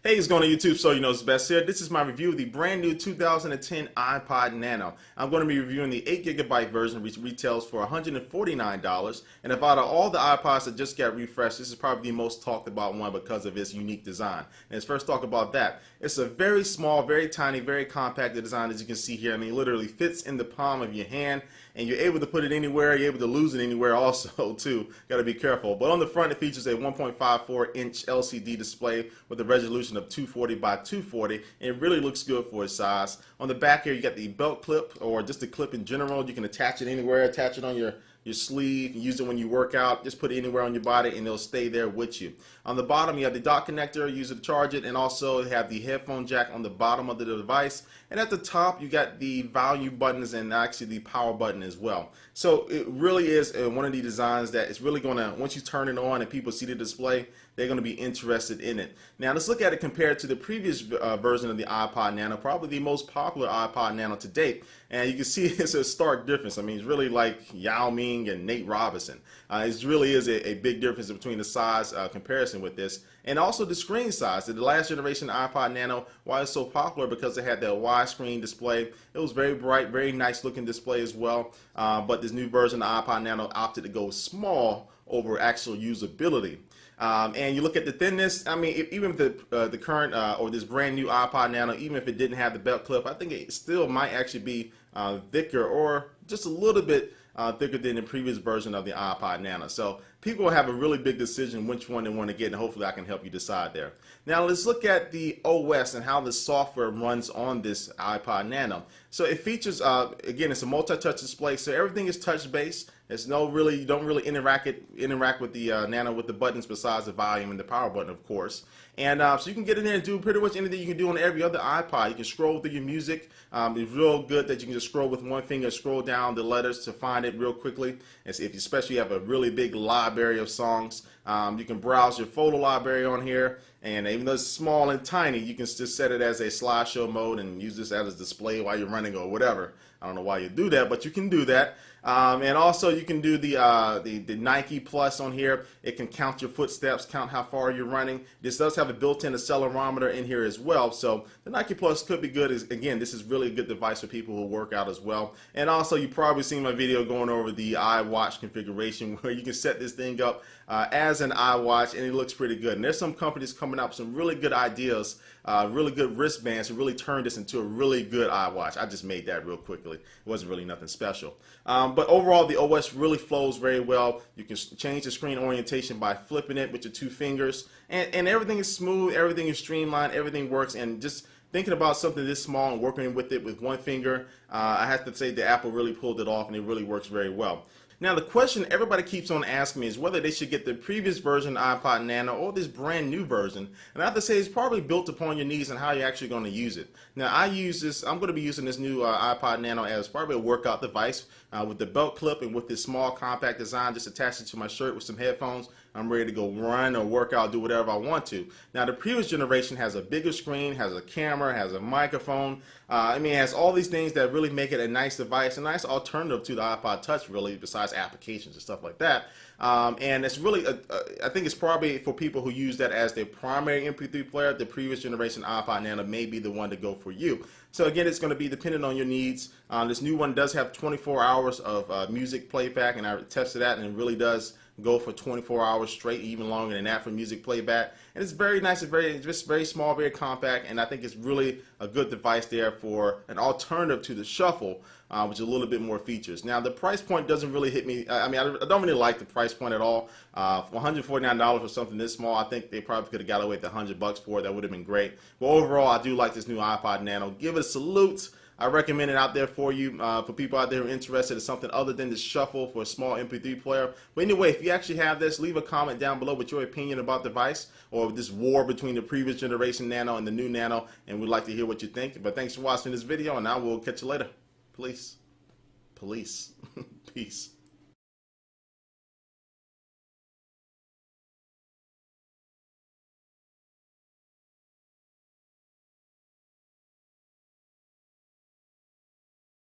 Hey, it's going on YouTube, so you know it's best here. This is my review of the brand new 2010 iPod Nano. I'm going to be reviewing the 8GB version, which retails for $149. And if out of all the iPods that just got refreshed, this is probably the most talked about one because of its unique design. And let's first talk about that. It's a very small, very tiny, very compact design, as you can see here. I mean, it literally fits in the palm of your hand, and you're able to put it anywhere. You're able to lose it anywhere also, too. Got to be careful. But on the front, it features a 1.54-inch LCD display with a resolution of 240 by 240, and it really looks good for its size. On the back here, you got the belt clip, or just a clip in general. You can attach it anywhere, attach it on your sleeve, use it when you work out, just put it anywhere on your body and it'll stay there with you. On the bottom, you have the dock connector, use it to charge it, and also you have the headphone jack on the bottom of the device. And at the top, you got the volume buttons and actually the power button as well. So it really is one of the designs that is really going to, once you turn it on and people see the display, they're going to be interested in it. Now let's look at it compared to the previous version of the iPod Nano, probably the most popular iPod Nano to date. And you can see it's a stark difference. I mean, it's really like Yao Ming and Nate Robinson. It really is a big difference between the size comparison with this, and also the screen size. The last generation iPod Nano, why it's so popular, because it had that widescreen display. It was very bright, very nice looking display as well. But this new version of iPod Nano opted to go small over actual usability. And you look at the thinness. I mean, even if the current or this brand new iPod Nano, even if it didn't have the belt clip, I think it still might actually be thicker, or just a little bit thicker than the previous version of the iPod Nano. So people will have a really big decision which one they want to get, and hopefully I can help you decide there. Now let's look at the OS and how the software runs on this iPod Nano. So it features, again, it's a multi-touch display, so everything is touch-based. It's you don't really interact with the Nano with the buttons besides the volume and the power button, of course. And so you can get in there and do pretty much anything you can do on every other iPod. You can scroll through your music. It's real good that you can just scroll with one finger, scroll down the letters to find it real quickly. And if you especially have a really big library of songs, you can browse your photo library on here. And even though it's small and tiny, you can just set it as a slideshow mode and use this as a display while you're running or whatever. I don't know why you do that, but you can do that. And also you can do the Nike Plus on here. It can count your footsteps, count how far you're running. This does have a built-in accelerometer in here as well. So the Nike Plus could be good. Again, this is really a good device for people who work out as well. And also, you've probably seen my video going over the iWatch configuration, where you can set this thing up as an iWatch, and it looks pretty good. And there's some companies coming up with some really good ideas, really good wristbands to really turn this into a really good iWatch. I just made that real quickly. It wasn't really nothing special. But overall, the OS really flows very well. You can change the screen orientation by flipping it with your two fingers, and everything is smooth, everything is streamlined, everything works. And just thinking about something this small and working with it with one finger, I have to say the Apple really pulled it off, and it really works very well. Now the question everybody keeps on asking me is whether they should get the previous version of iPod Nano or this brand new version. And I have to say it's probably built upon your needs and how you're actually going to use it. Now I'm going to be using this new iPod Nano as probably a workout device with the belt clip and with this small compact design, just attached it to my shirt with some headphones. I'm ready to go run or work out, do whatever I want to. Now the previous generation has a bigger screen, has a camera, has a microphone. I mean, it has all these things that really make it a nice device, a nice alternative to the iPod Touch, really, besides applications and stuff like that. And it's really, I think it's probably for people who use that as their primary MP3 player. The previous generation iPod Nano may be the one to go for you. So again, it's going to be dependent on your needs. This new one does have 24 hours of music playback, and I tested that, and it really does go for 24 hours straight, even longer than that for music playback. And it's very nice, it's just very small, very compact, and I think it's really a good device there for an alternative to the Shuffle, which is a little bit more features. Now the price point doesn't really hit me. I mean, I don't really like the price point at all. For $149 for something this small, I think they probably could have got away with $100 for it. That would have been great. But overall, I do like this new iPod Nano. Give it a salute. I recommend it out there for you, for people out there who are interested in something other than the Shuffle for a small MP3 player. But anyway, if you actually have this, leave a comment down below with your opinion about the device, or this war between the previous generation Nano and the new Nano, and we'd like to hear what you think. But thanks for watching this video, and I will catch you later. Peace. Peace.